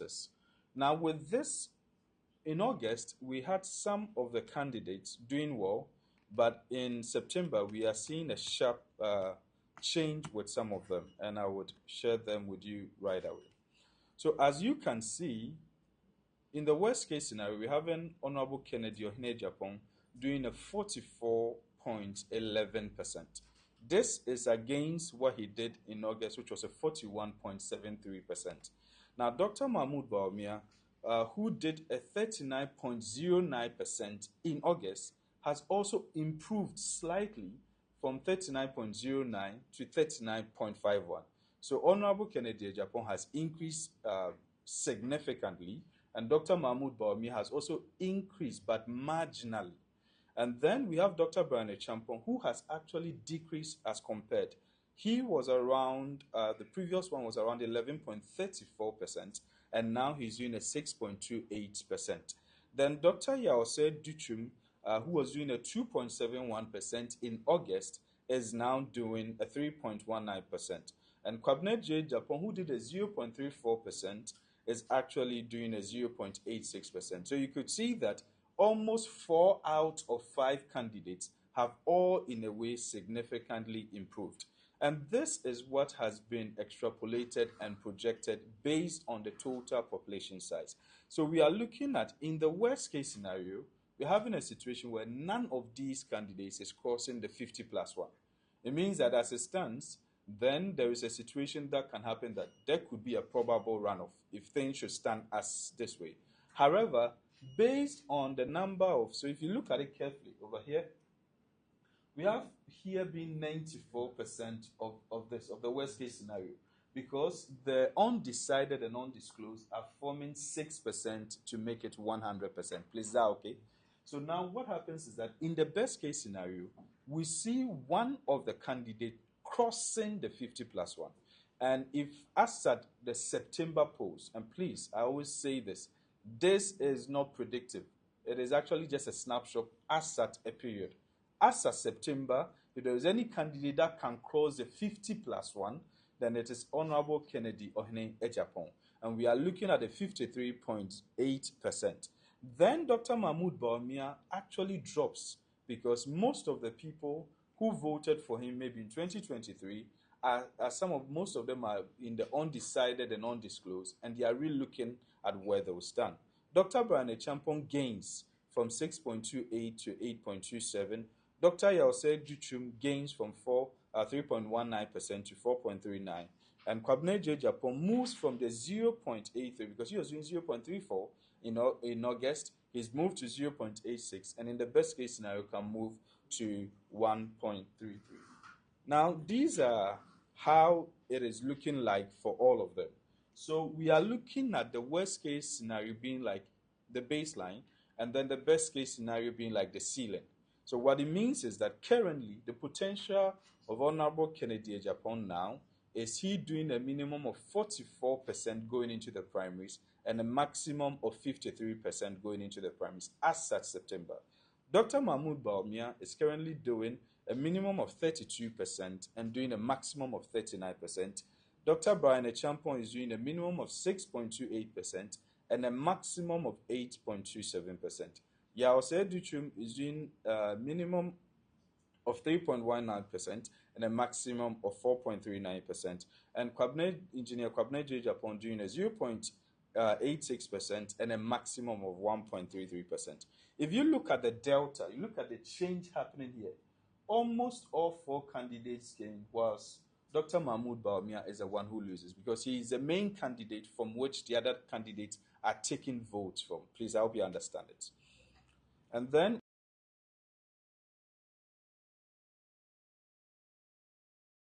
it is. Now, with this, in August, we had some of the candidates doing well, but in September, we are seeing a sharp change with some of them, and I would share them with you right away. So, as you can see, in the worst case scenario, we have an Honorable KennedyAgyapong doing a 44.11%. This is against what he did in August, which was a 41.73%. Now, Dr. Mahamudu Bawumia, who did a 39.09% in August, has also improved slightly from 39.09 to 39.51. So Honorable KennedyAgyapong has increased significantly, and Dr. Mahamudu Bawumia has also increased, but marginally. And then we have Dr. Agyapong, who has actually decreased as compared. He was around, the previous one was around 11.34%, and now he's doing a 6.28%. Then Dr. Duchum, who was doing a 2.71% in August, is now doing a 3.19%. And KennedyAgyapong, who did a 0.34%, is actually doing a 0.86%. So you could see that almost 4 out of 5 candidates have all, in a way, significantly improved. And this is what has been extrapolated and projected based on the total population size. So we are looking at, in the worst case scenario, we're having a situation where none of these candidates is crossing the 50+1. It means that as it stands, then there is a situation that can happen that there could be a probable runoff if things should stand as this way. However, based on the number of, so if you look at it carefully over here, we have here been 94% of the worst case scenario, because the undecided and undisclosed are forming 6% to make it 100%. Please, is that okay? So now what happens is that in the best case scenario, we see one of the candidates crossing the 50+1. And if, as at the September polls, and please, I always say this is not predictive. It is actually just a snapshot as at a period. As at September, if there is any candidate that can cross the 50+1, then it is Honorable KennedyAgyapong. And we are looking at a 53.8%. Then Dr. Mahamudu Bawumia actually drops, because most of the people who voted for him maybe in 2023 most of them are in the undecided and undisclosed, and they are really looking at where they will stand. Dr. Agyapong gains from 6.28 to 8.27. Dr. Duchum gains from 3.19% to 4.39. And KennedyAgyapong moves from the 0.83, because he was doing 0.34 in August, he's moved to 0.86, and in the best case scenario can move to 1.33. Now, these are how it is looking like for all of them. So we are looking at the worst case scenario being like the baseline, and then the best case scenario being like the ceiling. So what it means is that currently the potential of Honorable KennedyAgyapong now is he doing a minimum of 44% going into the primaries and a maximum of 53% going into the primaries as such September. Dr. Mahamudu Bawumia is currently doing a minimum of 32% and doing a maximum of 39%. Dr. Agyapong is doing a minimum of 6.28% and a maximum of 8.27%. Duchum is doing a minimum of 3.19% and a maximum of 4.39%. And Engineer KennedyAgyapong doing a 0.86% and a maximum of 1.33%. If you look at the delta, you look at the change happening here, almost all 4 candidates gain, whilst Dr. Mahamudu Bawumia is the one who loses, because he is the main candidate from which the other candidates are taking votes from. Please, I hope you understand it. And then